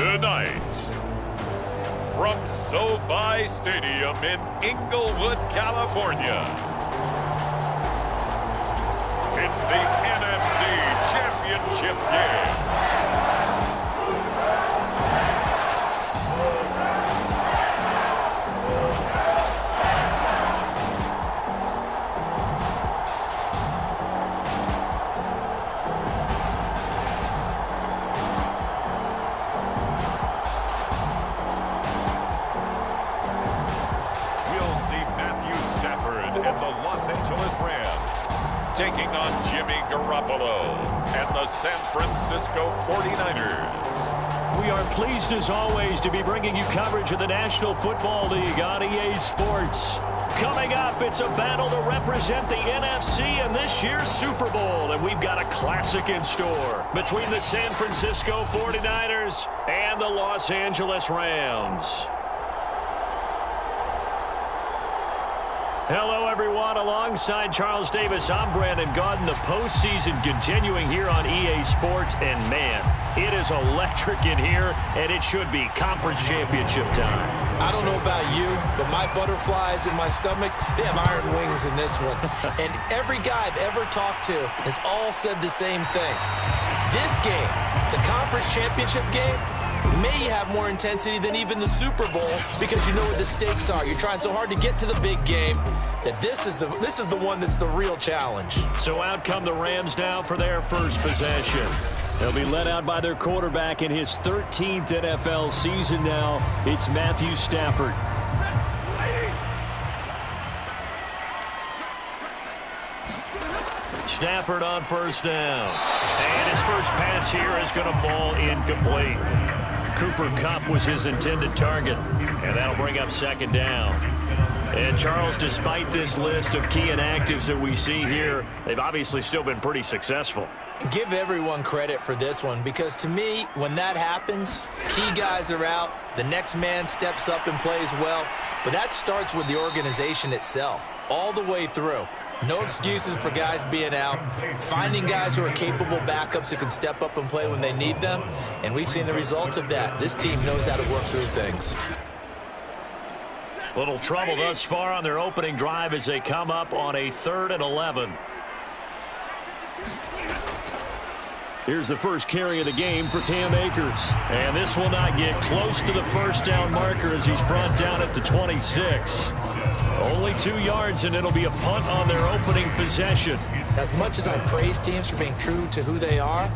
Tonight, from SoFi Stadium in Inglewood, California, it's the NFC Championship game. Taking on Jimmy Garoppolo and the San Francisco 49ers. We are pleased as always to be bringing you coverage of the National Football League on EA Sports. Coming up, it's a battle to represent the NFC in this year's Super Bowl, and we've got a classic in store between the San Francisco 49ers and the Los Angeles Rams. Hello, everyone. Alongside Charles Davis, I'm Brandon Gaudin. The postseason continuing here on EA Sports. And, man, it is electric in here, and it should be conference championship time. I don't know about you, but my butterflies in my stomach, they have iron wings in this one. And every guy I've ever talked to has all said the same thing. This game, the conference championship game, may have more intensity than even the Super Bowl because you know what the stakes are. You're trying so hard to get to the big game that this is the one that's the real challenge. So out come the Rams now for their first possession. They'll be led out by their quarterback in his 13th NFL season now. It's Matthew Stafford. Stafford on first down. And his first pass here is going to fall incomplete. Cooper Kupp was his intended target, and that'll bring up second down. And, Charles, despite this list of key inactives that we see here, they've obviously still been pretty successful. Give everyone credit for this one because, to me, when that happens, key guys are out, the next man steps up and plays well, but that starts with the organization itself, all the way through. No excuses for guys being out, finding guys who are capable backups who can step up and play when they need them, and we've seen the results of that. This team knows how to work through things. Little trouble thus far on their opening drive as they come up on a 3rd and 11. Here's the first carry of the game for Cam Akers. And this will not get close to the first down marker as he's brought down at the 26. Only 2 yards, and it'll be a punt on their opening possession. As much as I praise teams for being true to who they are,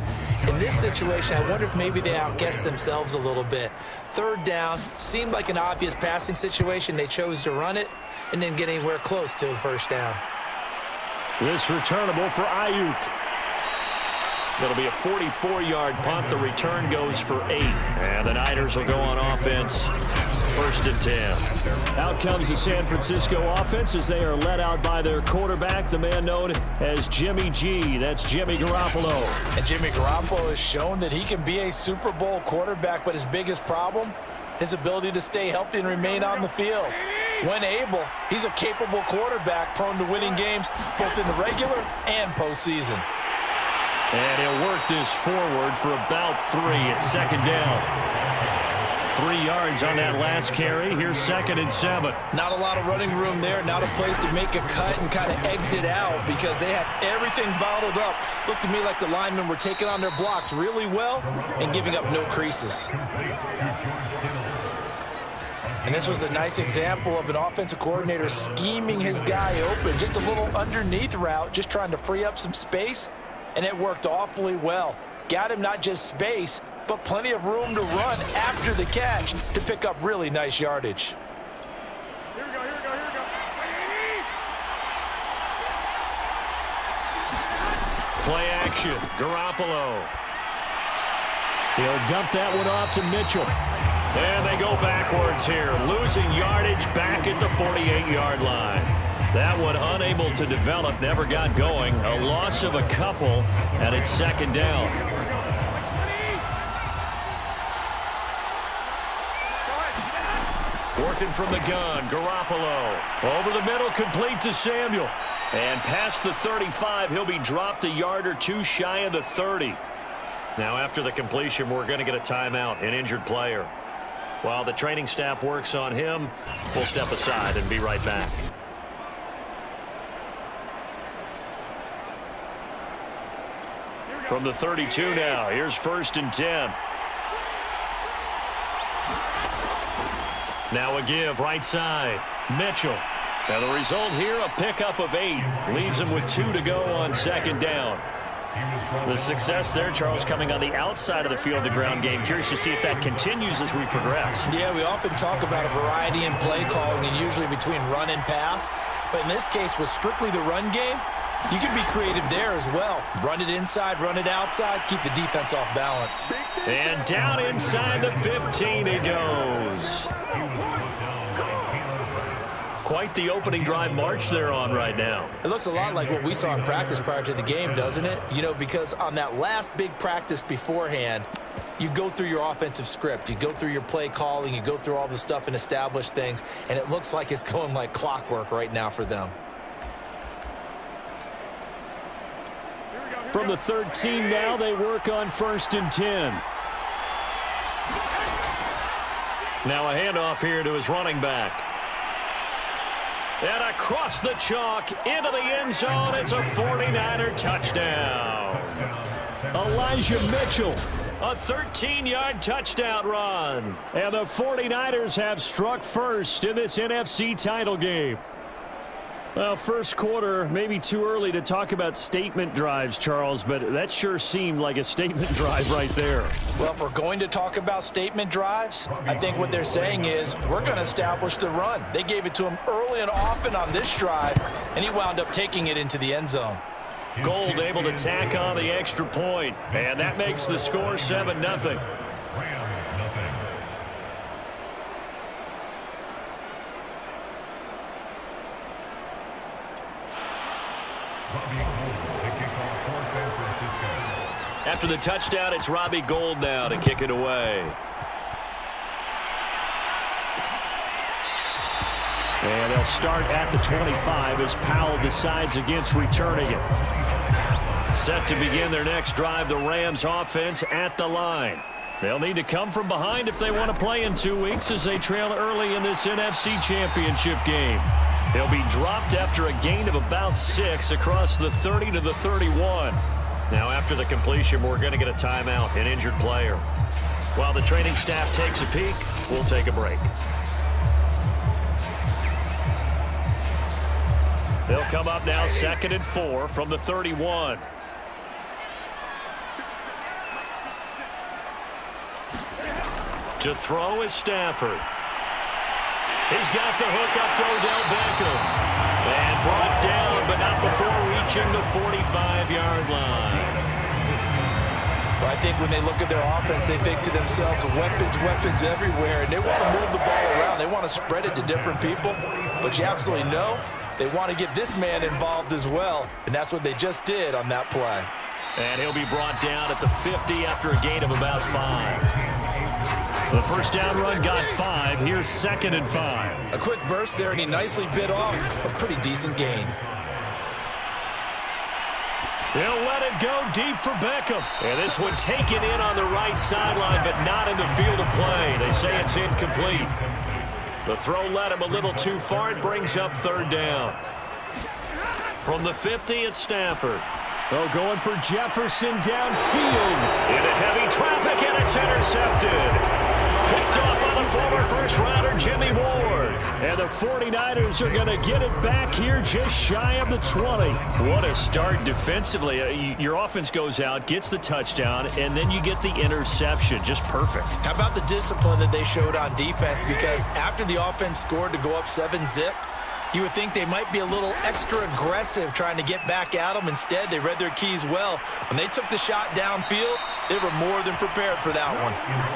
in this situation, I wonder if maybe they outguessed themselves a little bit. 3rd down, seemed like an obvious passing situation. They chose to run it and didn't get anywhere close to the first down. This returnable for Ayuk. That'll be a 44-yard punt. The return goes for 8. And the Niners will go on offense. 1st and 10. Out comes the San Francisco offense as they are led out by their quarterback, the man known as Jimmy G. That's Jimmy Garoppolo. And Jimmy Garoppolo has shown that he can be a Super Bowl quarterback, but his biggest problem, his ability to stay healthy and remain on the field. When able, he's a capable quarterback prone to winning games both in the regular and postseason. And he'll work this forward for about 3 at 2nd down. 3 yards on that last carry. Here's 2nd and 7. Not a lot of running room there. Not a place to make a cut and kind of exit out because they had everything bottled up. Looked to me like the linemen were taking on their blocks really well and giving up no creases. And this was a nice example of an offensive coordinator scheming his guy open. Just a little underneath route, just trying to free up some space. And it worked awfully well. Got him not just space, but plenty of room to run after the catch to pick up really nice yardage. Here we go. Play action. Garoppolo. He'll dump that one off to Mitchell. And they go backwards here, losing yardage back at the 48-yard line. That one unable to develop, never got going. A loss of a couple, and it's 2nd down. Working from the gun, Garoppolo. Over the middle, complete to Samuel. And past the 35, he'll be dropped a yard or two shy of the 30. Now, after the completion, we're going to get a timeout, an injured player. While the training staff works on him, we'll step aside and be right back. From the 32 now, here's 1st and 10. Now a give right side. Mitchell. And the result here, a pickup of 8. Leaves him with 2 to go on 2nd down. The success there, Charles, coming on the outside of the field, the ground game. Curious to see if that continues as we progress. Yeah, we often talk about a variety in play calling, and usually between run and pass. But in this case, with strictly the run game, you can be creative there as well. Run it inside, run it outside, keep the defense off balance. And down inside the 15 he goes. Quite the opening drive march they're on right now. It looks a lot like what we saw in practice prior to the game, doesn't it? You know, because on that last big practice beforehand, you go through your offensive script, you go through your play calling, you go through all the stuff and establish things, and it looks like it's going like clockwork right now for them. From the 13 now, they work on 1st and 10. Now a handoff here to his running back. And across the chalk into the end zone, it's a 49er touchdown. Elijah Mitchell, a 13-yard touchdown run. And the 49ers have struck first in this NFC title game. Well, first quarter, maybe too early to talk about statement drives, Charles, but that sure seemed like a statement drive right there. Well, if we're going to talk about statement drives, I think what they're saying is we're going to establish the run. They gave it to him early and often on this drive, and he wound up taking it into the end zone. Gold able to tack on the extra point, and that makes the score 7-0. After the touchdown, it's Robbie Gould now to kick it away. And they'll start at the 25 as Powell decides against returning it. Set to begin their next drive, the Rams offense at the line. They'll need to come from behind if they want to play in 2 weeks as they trail early in this NFC Championship game. They'll be dropped after a gain of about 6 across the 30 to the 31. Now after the completion, we're going to get a timeout, an injured player. While the training staff takes a peek, we'll take a break. They'll come up now 2nd and 4 from the 31. To throw is Stafford. He's got the hook up to Odell Beckham. And brought down, but not before reaching the 45-yard line. Well, I think when they look at their offense, they think to themselves, weapons, weapons everywhere. And they want to move the ball around. They want to spread it to different people. But you absolutely know they want to get this man involved as well. And that's what they just did on that play. And he'll be brought down at the 50 after a gain of about 5. The first down run got 5. Here's 2nd and 5. A quick burst there, and he nicely bit off a pretty decent gain. They'll let it go deep for Beckham. And this one taken in on the right sideline, but not in the field of play. They say it's incomplete. The throw led him a little too far. It brings up 3rd down. From the 50, it's Stafford. Oh, going for Jefferson downfield. Into heavy traffic, and it's intercepted. Picked off by the former first-rounder Jimmy Ward. And the 49ers are going to get it back here just shy of the 20. What a start defensively. Your offense goes out, gets the touchdown, and then you get the interception. Just perfect. How about the discipline that they showed on defense? Because after the offense scored to go up 7-zip, you would think they might be a little extra aggressive trying to get back at them. Instead, they read their keys well. When they took the shot downfield, they were more than prepared for that one.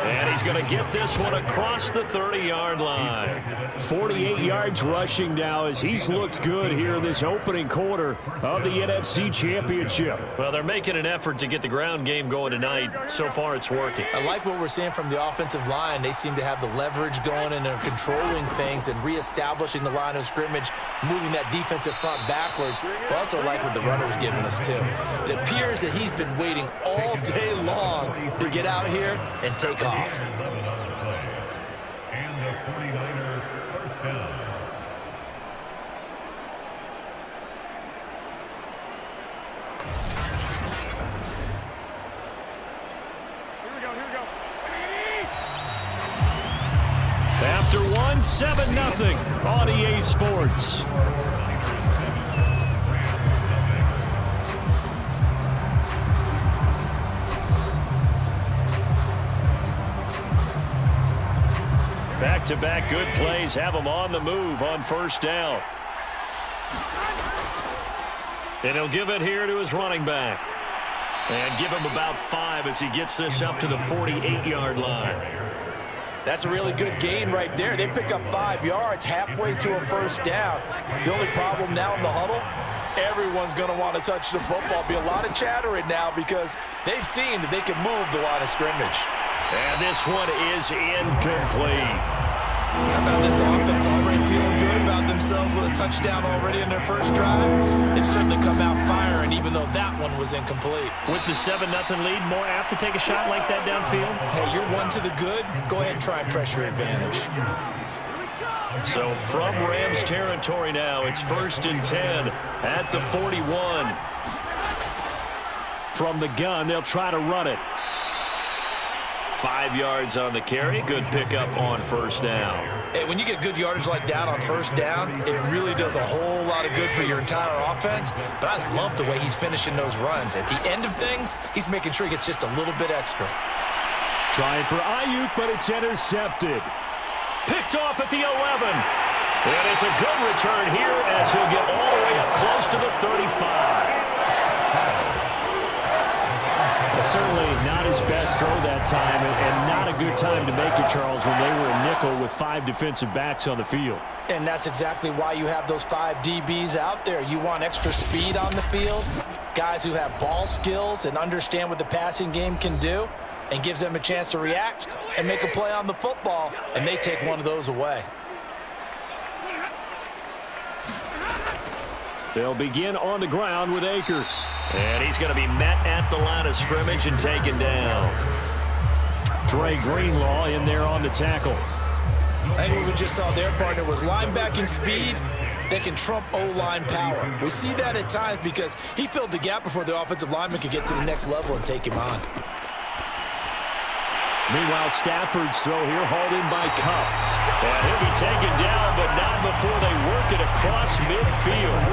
And he's going to get this one across the 30-yard line. 48 yards rushing now as he's looked good here in this opening quarter of the NFC Championship. Well, they're making an effort to get the ground game going tonight. So far, it's working. I like what we're seeing from the offensive line. They seem to have the leverage going and they're controlling things and reestablishing the line of scrimmage scrimmage, moving that defensive front backwards, but also like what the runner's giving us too. It appears that he's been waiting all day long to get out here and take off. And the 49ers first down. Here we go, here we go. After one, 7-0 on EA Sports. Back-to-back good plays have him on the move on first down. And he'll give it here to his running back. And give him about 5 as he gets this up to the 48-yard line. That's a really good gain right there. They pick up 5 yards halfway to a first down. The only problem now in the huddle, everyone's going to want to touch the football. Be a lot of chattering now because they've seen that they can move the line of scrimmage. And this one is incomplete. How about this offense already feeling good about themselves with a touchdown already in their first drive? It's certainly come out firing, even though that one was incomplete. With the 7-0 lead, more apt to take a shot like that downfield? Hey, you're one to the good. Go ahead and try and pressure advantage. So from Rams territory now, it's 1st and 10 at the 41. From the gun, they'll try to run it. 5 yards on the carry. Good pickup on first down. Hey, when you get good yardage like that on first down, it really does a whole lot of good for your entire offense. But I love the way he's finishing those runs. At the end of things, he's making sure he gets just a little bit extra. Trying for Ayuk, but it's intercepted. Picked off at the 11. And it's a good return here as he'll get all the way up close to the 35. Certainly not his best throw that time, and not a good time to make it, Charles, when they were a nickel with 5 defensive backs on the field. And that's exactly why you have those 5 DBs out there. You want extra speed on the field, guys who have ball skills and understand what the passing game can do, and gives them a chance to react and make a play on the football, and they take one of those away. They'll begin on the ground with Akers. And he's going to be met at the line of scrimmage and taken down. Dre Greenlaw in there on the tackle. I think what we just saw there, partner, was linebacking speed that can trump O-line power. We see that at times because he filled the gap before the offensive lineman could get to the next level and take him on. Meanwhile, Stafford's throw here hauled in by Cup. And he'll be taken down, but not before they work it across midfield.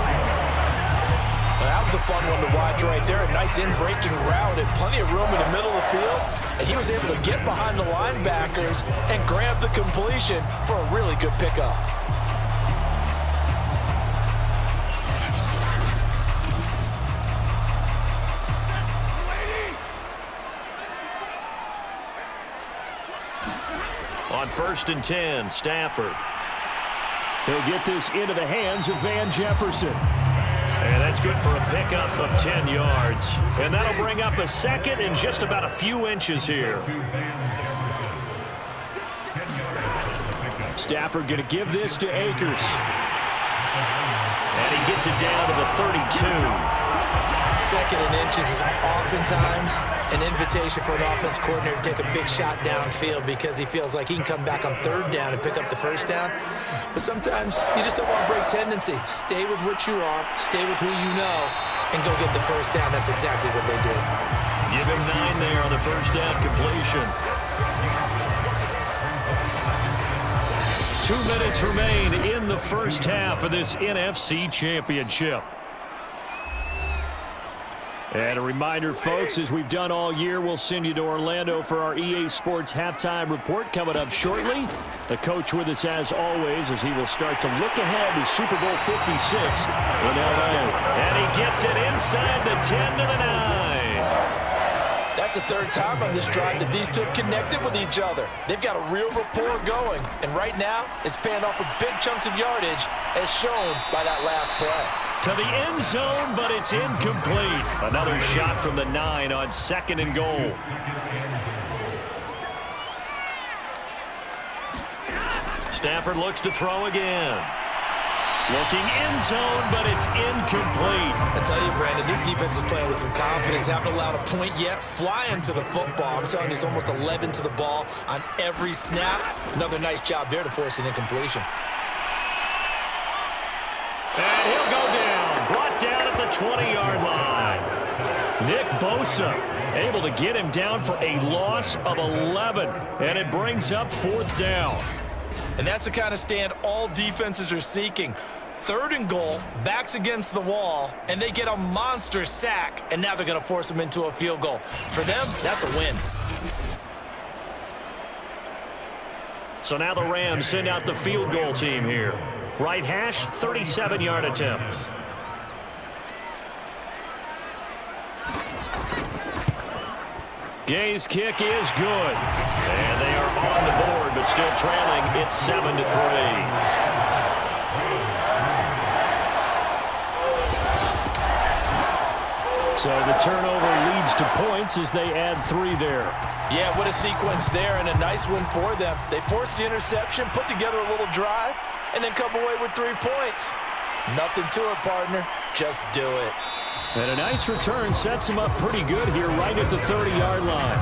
Well, that was a fun one to watch right there. A nice in-breaking route and plenty of room in the middle of the field. And he was able to get behind the linebackers and grab the completion for a really good pickup. On 1st and 10, Stafford. He'll get this into the hands of Van Jefferson. And that's good for a pickup of 10 yards. And that'll bring up a 2nd and just about a few inches here. Stafford going to give this to Akers. And he gets it down to the 32. 2nd and inches is oftentimes an invitation for an offense coordinator to take a big shot downfield because he feels like he can come back on 3rd down and pick up the 1st down. But sometimes you just don't want to break tendency. Stay with what you are, stay with who you know, and go get the 1st down. That's exactly what they did. Give him 9 there on the 1st down completion. 2 minutes remain in the first half of this NFC Championship. And a reminder, folks, as we've done all year, we'll send you to Orlando for our EA Sports halftime report coming up shortly. The coach with us as always as he will start to look ahead to Super Bowl 56 in L.A. And he gets it inside the 10 to the 9. That's the 3rd time on this drive that these two have connected with each other. They've got a real rapport going. And right now, it's paying off with big chunks of yardage as shown by that last play. To the end zone, but it's incomplete. Another shot from the 9 on 2nd and goal. Stafford looks to throw again. Looking end zone, but it's incomplete. I tell you, Brandon, this defense is playing with some confidence. Haven't allowed a point yet. Flying to the football. I'm telling you, it's almost 11 to the ball on every snap. Another nice job there to force an incompletion. And he'll go down. Brought down at the 20-yard line. Nick Bosa able to get him down for a loss of 11. And it brings up 4th down. And that's the kind of stand all defenses are seeking. 3rd and goal, backs against the wall, and they get a monster sack, and now they're going to force them into a field goal. For them, that's a win. So now the Rams send out the field goal team here. Right hash, 37-yard attempt. Gay's kick is good. And they are on the board, but still trailing. It's 7-3. So the turnover leads to points as they add 3 there. Yeah, what a sequence there, and a nice win for them. They forced the interception, put together a little drive, and then come away with 3 points. Nothing to it, partner. Just do it. And a nice return sets him up pretty good here right at the 30-yard line.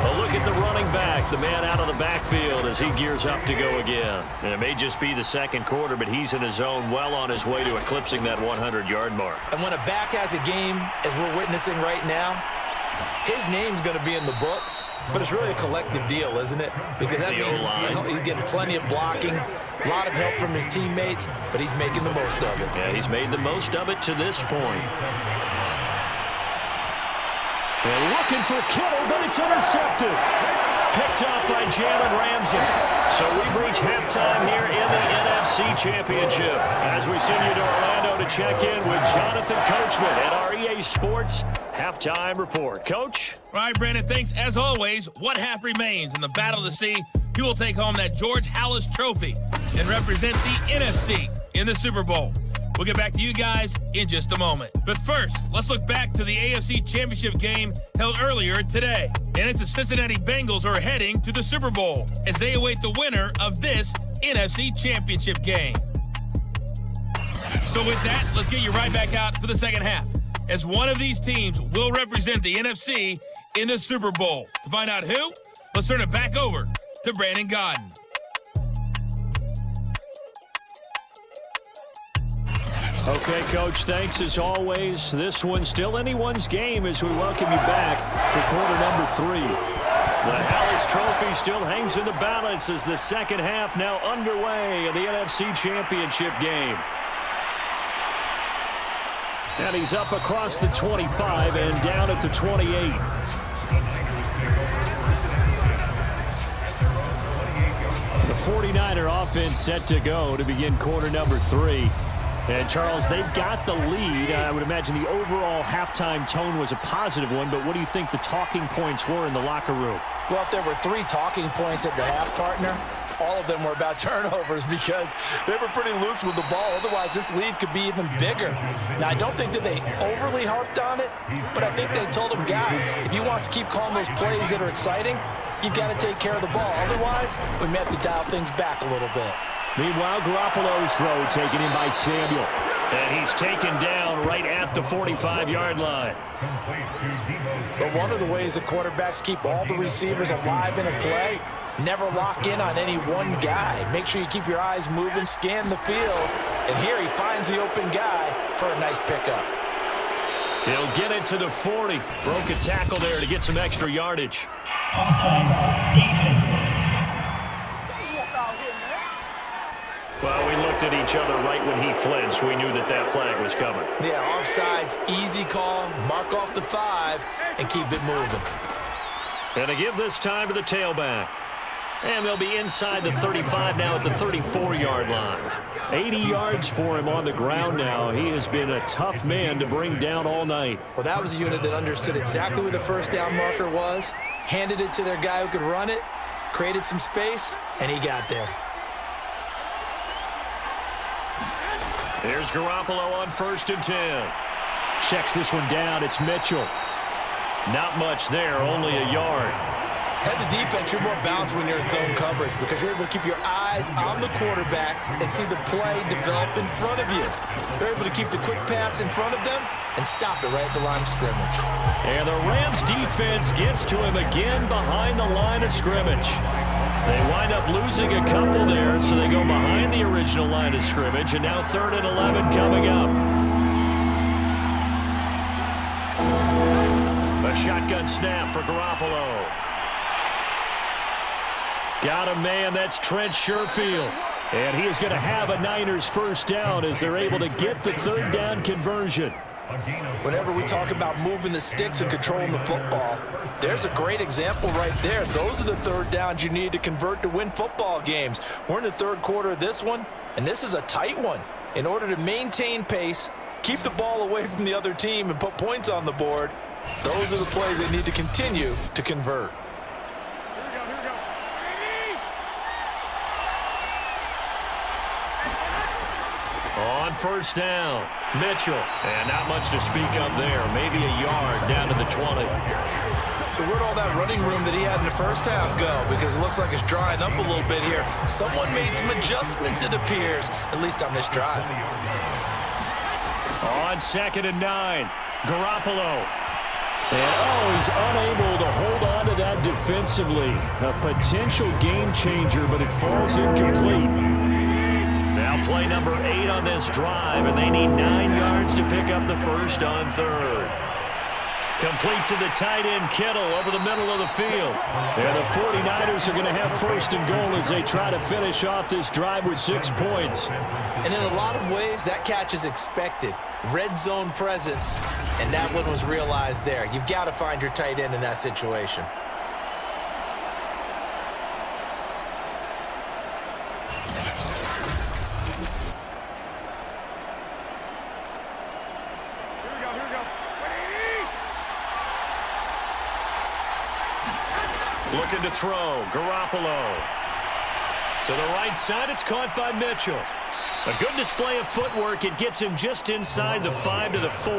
A look at the running back, the man out of the backfield as he gears up to go again. And it may just be the second quarter, but he's in his zone well on his way to eclipsing that 100-yard mark. And when a back has a game, as we're witnessing right now, his name's going to be in the books, but it's really a collective deal, isn't it? Because that means he's getting plenty of blocking, a lot of help from his teammates, but he's making the most of it. Yeah, he's made the most of it to this point. And looking for Kittle, but it's intercepted. Picked up by Jalen Ramsey. So we've reached halftime here in the NFC Championship. As we send you to Orlando to check in with Jonathan Coachman at our EA Sports Halftime Report. Coach? All right, Brandon, thanks. As always, one half remains in the battle to see who will take home that George Halas Trophy and represent the NFC in the Super Bowl. We'll get back to you guys in just a moment. But first, let's look back to the AFC Championship game held earlier today. And it's the Cincinnati Bengals who are heading to the Super Bowl as they await the winner of this NFC Championship game. So with that, let's get you right back out for the second half, as one of these teams will represent the NFC in the Super Bowl. To find out who, let's turn it back over to Brandon Godden. Okay, Coach, thanks as always. This one's still anyone's game as we welcome you back to quarter number 3. The Halas Trophy still hangs in the balance as the second half now underway in the NFC Championship game. And he's up across the 25 and down at the 28. The 49er offense set to go to begin quarter number 3. And, Charles, they've got the lead. I would imagine the overall halftime tone was a positive one, but what do you think the talking points were in the locker room? Well, if there were 3 talking points at the half, partner, all of them were about turnovers because they were pretty loose with the ball. Otherwise, this lead could be even bigger. Now, I don't think that they overly harped on it, but I think they told them, guys, if you want to keep calling those plays that are exciting, you've got to take care of the ball. Otherwise, we may have to dial things back a little bit. Meanwhile, Garoppolo's throw taken in by Samuel. And he's taken down right at the 45-yard line. But one of the ways that quarterbacks keep all the receivers alive in a play, never lock in on any one guy. Make sure you keep your eyes moving, scan the field. And here he finds the open guy for a nice pickup. He'll get it to the 40. Broke a tackle there to get some extra yardage. Offside defense. Well, we looked at each other right when he flinched. We knew that that flag was coming. Yeah, offsides, easy call, mark off the 5, and keep it moving. And to give this time to the tailback. And they'll be inside the 35 now at the 34-yard line. 80 yards for him on the ground now. He has been a tough man to bring down all night. Well, that was a unit that understood exactly where the first down marker was, handed it to their guy who could run it, created some space, and he got there. There's Garoppolo on 1st and 10. Checks this one down. It's Mitchell. Not much there, only a yard. As a defense, you're more balanced when you're in zone coverage because you're able to keep your eyes on the quarterback and see the play develop in front of you. They're able to keep the quick pass in front of them and stop it right at the line of scrimmage. And the Rams defense gets to him again behind the line of scrimmage. They wind up losing a couple there, so they go behind the original line of scrimmage, and now 3rd and 11 coming up. A shotgun snap for Garoppolo. Got a man, that's Trent Sherfield. And he is going to have a Niners first down as they're able to get the 3rd down conversion. Whenever we talk about moving the sticks and controlling the football, there's a great example right there. Those are the 3rd downs you need to convert to win football games. We're in the 3rd quarter of this one, and this is a tight one. In order to maintain pace, keep the ball away from the other team, and put points on the board, those are the plays they need to continue to convert. On first down, Mitchell. And not much to speak of there. Maybe a yard down to the 20. So where'd all that running room that he had in the first half go? Because it looks like it's drying up a little bit here. Someone made some adjustments, it appears, at least on this drive. On 2nd and 9, Garoppolo. And, he's unable to hold on to that defensively. A potential game changer, but it falls incomplete. Now play number 8 on this drive, and they need 9 yards to pick up the first on 3rd. Complete to the tight end, Kittle, over the middle of the field. And the 49ers are going to have 1st and goal as they try to finish off this drive with 6 points. And in a lot of ways, that catch is expected. Red zone presence, and that one was realized there. You've got to find your tight end in that situation. Looking to throw, Garoppolo. To the right side, it's caught by Mitchell. A good display of footwork. It gets him just inside the 5 to the 4.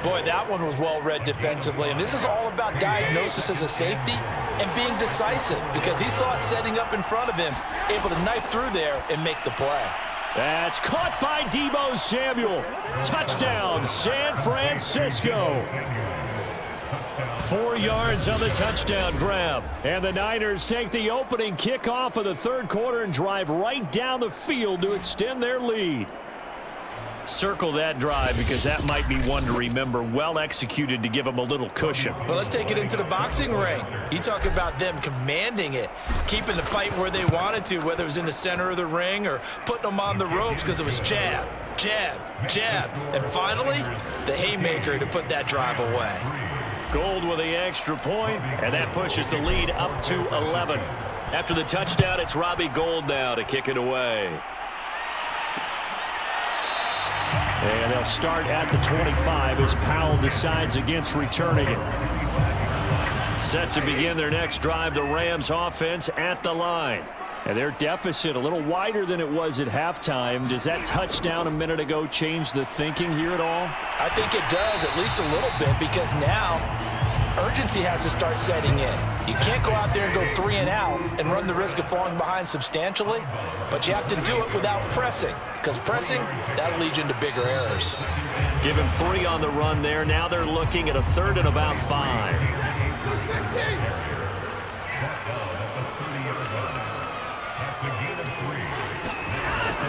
Boy, that one was well read defensively, and this is all about diagnosis as a safety and being decisive because he saw it setting up in front of him, able to knife through there and make the play. That's caught by Deebo Samuel. Touchdown, San Francisco. 4 yards on the touchdown grab. And the Niners take the opening kickoff of the 3rd quarter and drive right down the field to extend their lead. Circle that drive because that might be one to remember. Well executed to give them a little cushion. Well, let's take it into the boxing ring. You talk about them commanding it, keeping the fight where they wanted to, whether it was in the center of the ring or putting them on the ropes because it was jab, jab, jab. And finally, the haymaker to put that drive away. Gold with the extra point, and that pushes the lead up to 11. After the touchdown, it's Robbie Gould now to kick it away. And they'll start at the 25 as Powell decides against returning it. Set to begin their next drive, the Rams offense at the line. And their deficit a little wider than it was at halftime. Does that touchdown a minute ago change the thinking here at all? I think it does, at least a little bit, because now urgency has to start setting in. You can't go out there and go 3 and out and run the risk of falling behind substantially, but you have to do it without pressing, because pressing, that'll lead you into bigger errors. Give him 3 on the run there. Now they're looking at a 3rd and about 5.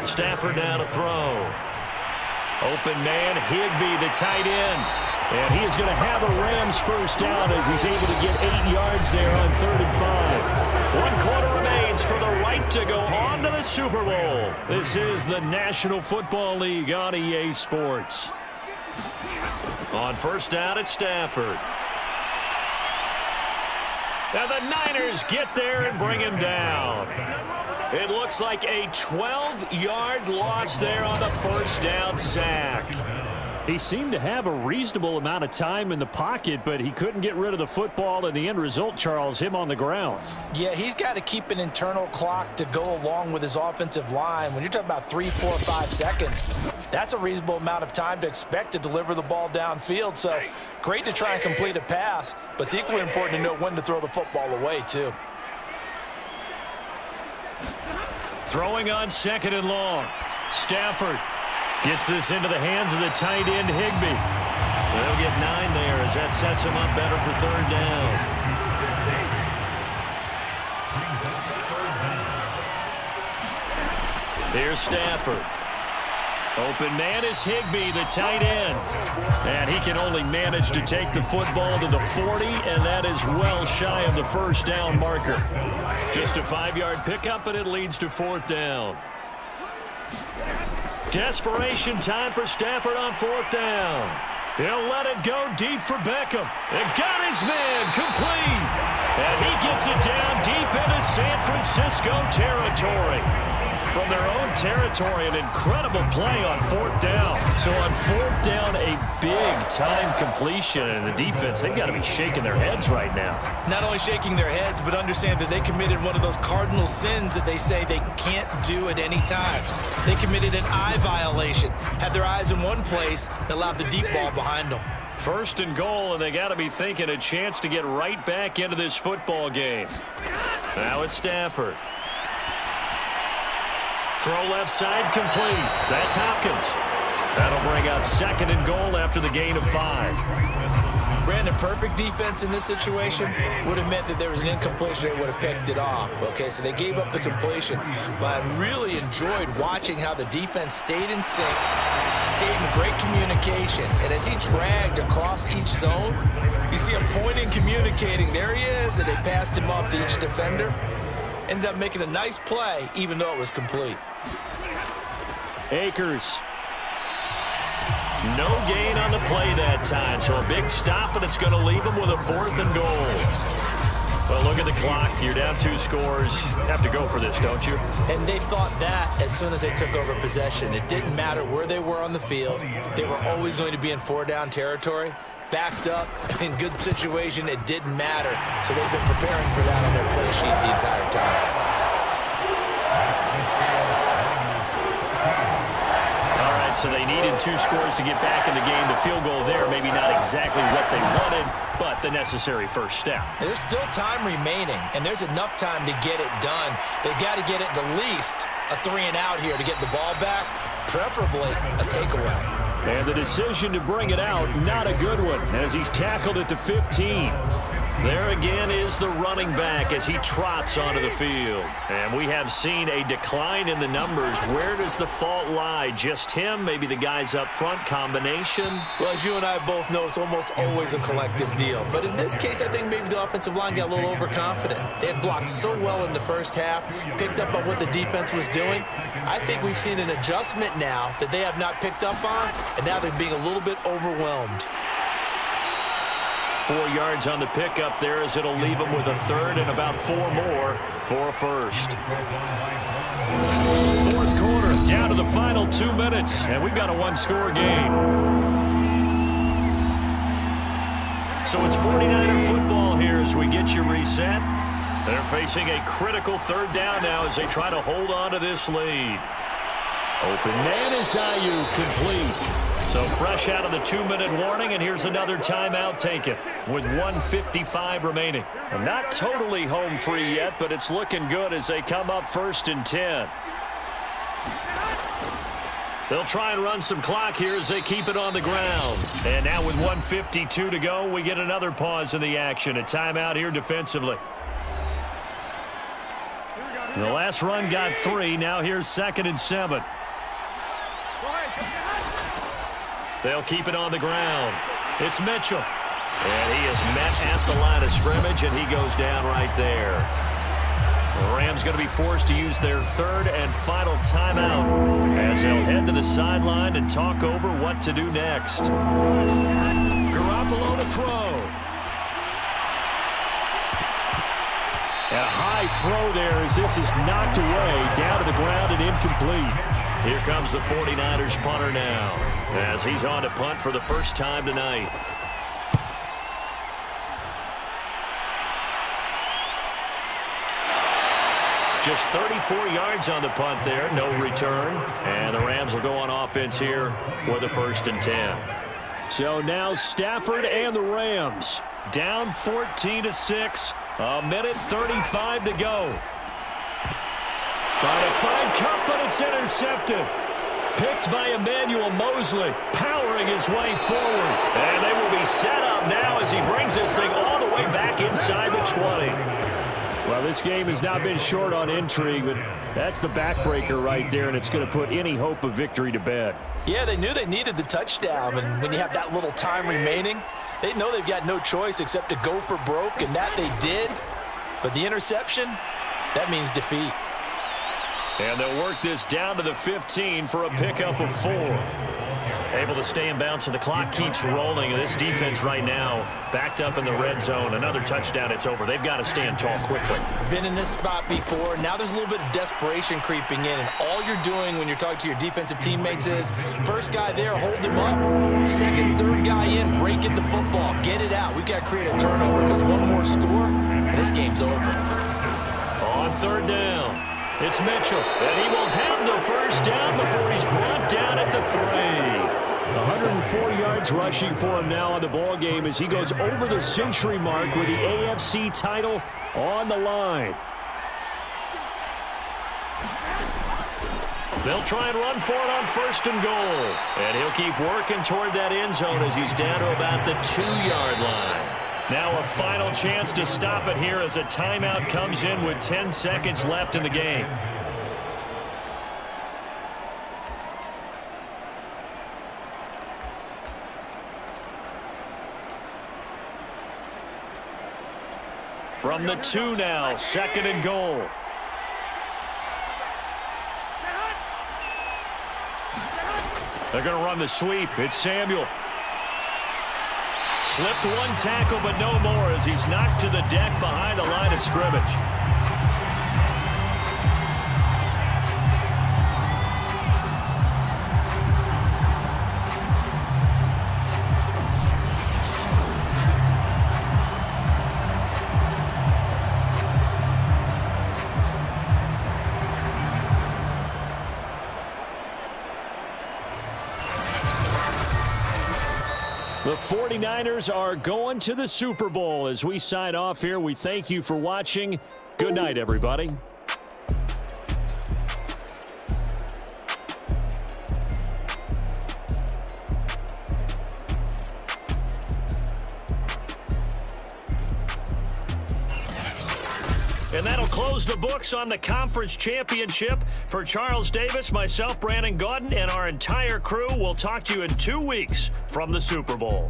Stafford now to throw. Open man, Higbee, the tight end. And he is going to have a Rams first down as he's able to get 8 yards there on 3rd and 5. 1 quarter remains for the right to go on to the Super Bowl. This is the National Football League on EA Sports. On first down, it's Stafford. Now the Niners get there and bring him down. It looks like a 12-yard loss there on the first down sack. He seemed to have a reasonable amount of time in the pocket, but he couldn't get rid of the football, and the end result, Charles, him on the ground. Yeah, he's got to keep an internal clock to go along with his offensive line. When you're talking about 3, 4, 5 seconds, that's a reasonable amount of time to expect to deliver the ball downfield. So great to try and complete a pass, but it's equally important to know when to throw the football away, too. Throwing on 2nd and long. Stafford gets this into the hands of the tight end, Higbee. They'll get 9 there as that sets him up better for 3rd down. Here's Stafford. Open man is Higbee, the tight end. And he can only manage to take the football to the 40, and that is well shy of the 1st down marker. Just a 5-yard pickup, and it leads to 4th down. Desperation time for Stafford on 4th down. He'll let it go deep for Beckham. And got his man complete. And he gets it down deep into San Francisco territory. From their own territory, an incredible play on 4th down. So on 4th down, a big-time completion. And the defense, they've got to be shaking their heads right now. Not only shaking their heads, but understand that they committed one of those cardinal sins that they say they can't do at any time. They committed an eye violation, had their eyes in one place, and allowed the deep ball behind them. 1st and goal, and they got to be thinking a chance to get right back into this football game. Now it's Stafford. Throw left side complete. That's Hopkins. That'll bring up 2nd and goal after the gain of 5. Brandon, perfect defense in this situation would have meant that there was an incompletion. They would have picked it off. Okay, so they gave up the completion. But I really enjoyed watching how the defense stayed in sync, stayed in great communication. And as he dragged across each zone, you see him pointing, communicating. There he is, and they passed him off to each defender. Ended up making a nice play, even though it was complete. Akers. No gain on the play that time, so a big stop, and it's going to leave him with a 4th and goal. Well, look at the clock. You're down 2 scores. Have to go for this, don't you? And they thought that as soon as they took over possession. It didn't matter where they were on the field. They were always going to be in 4-down territory. Backed up, in good situation, it didn't matter. So they've been preparing for that on their play sheet the entire time. All right, so they needed 2 scores to get back in the game. The field goal there, maybe not exactly what they wanted, but the necessary 1st step. There's still time remaining, and there's enough time to get it done. They've got to get it the least a 3 and out here to get the ball back, preferably a takeaway. And the decision to bring it out, not a good one, as he's tackled at the 15. There again is the running back as he trots onto the field. And we have seen a decline in the numbers. Where does the fault lie? Just him? Maybe the guys up front? Combination? Well, as you and I both know, it's almost always a collective deal. But in this case, I think maybe the offensive line got a little overconfident. They had blocked so well in the 1st half, picked up on what the defense was doing. I think we've seen an adjustment now that they have not picked up on, and now they're being a little bit overwhelmed. 4 yards on the pickup there as it'll leave them with a 3rd and about 4 more for a 1st. 4th quarter, down to the final 2 minutes, and we've got a 1-score game. So it's 49er football here as we get you reset. They're facing a critical 3rd down now as they try to hold on to this lead. Open man is Ayuk, complete. So fresh out of the 2-minute warning, and here's another timeout taken with 1:55 remaining. And not totally home free yet, but it's looking good as they come up 1st and 10. They'll try and run some clock here as they keep it on the ground. And now with 1:52 to go, we get another pause in the action. A timeout here defensively. The last run got 3. Now here's 2nd and 7. They'll keep it on the ground. It's Mitchell. And he is met at the line of scrimmage, and he goes down right there. The Rams going to be forced to use their 3rd and final timeout as they'll head to the sideline and talk over what to do next. Garoppolo to throw. And a high throw there as this is knocked away, down to the ground and incomplete. Here comes the 49ers punter now, as he's on to punt for the first time tonight. Just 34 yards on the punt there, no return. And the Rams will go on offense here with a 1st and 10. So now Stafford and the Rams down 14-6. A minute 35 to go. Trying to find Cup, but it's intercepted. Picked by Emmanuel Mosley, powering his way forward. And they will be set up now as he brings this thing all the way back inside the 20. Well, this game has not been short on intrigue, but that's the backbreaker right there, and it's going to put any hope of victory to bed. Yeah, they knew they needed the touchdown, and when you have that little time remaining, they know they've got no choice except to go for broke, and that they did. But the interception, that means defeat. And they'll work this down to the 15 for a pickup of 4. Able to stay in bounds, so the clock keeps rolling. This defense right now backed up in the red zone. Another touchdown, it's over. They've got to stand tall quickly. Been in this spot before. Now there's a little bit of desperation creeping in, and all you're doing when you're talking to your defensive teammates is first guy there, hold him up. Second, third guy in, break at the football. Get it out. We've got to create a turnover because one more score, and this game's over. On 3rd down. It's Mitchell, and he will have the first down before he's brought down at the 3. 104 yards rushing for him now on the ball game as he goes over the century mark with the AFC title on the line. They'll try and run for it on 1st and goal. And he'll keep working toward that end zone as he's down to about the 2-yard line. Now a final chance to stop it here as a timeout comes in with 10 seconds left in the game. From the 2 now, 2nd and goal. They're going to run the sweep. It's Samuel. Slipped one tackle, but no more as he's knocked to the deck behind the line of scrimmage. The 49ers are going to the Super Bowl. As we sign off here, we thank you for watching. Good night, everybody. And that'll close the books on the conference championship. For Charles Davis, myself, Brandon Gaudin, and our entire crew, we'll talk to you in 2 weeks from the Super Bowl.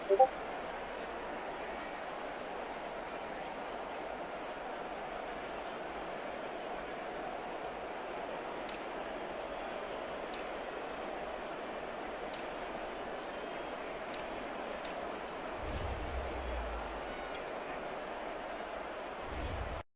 Thank you.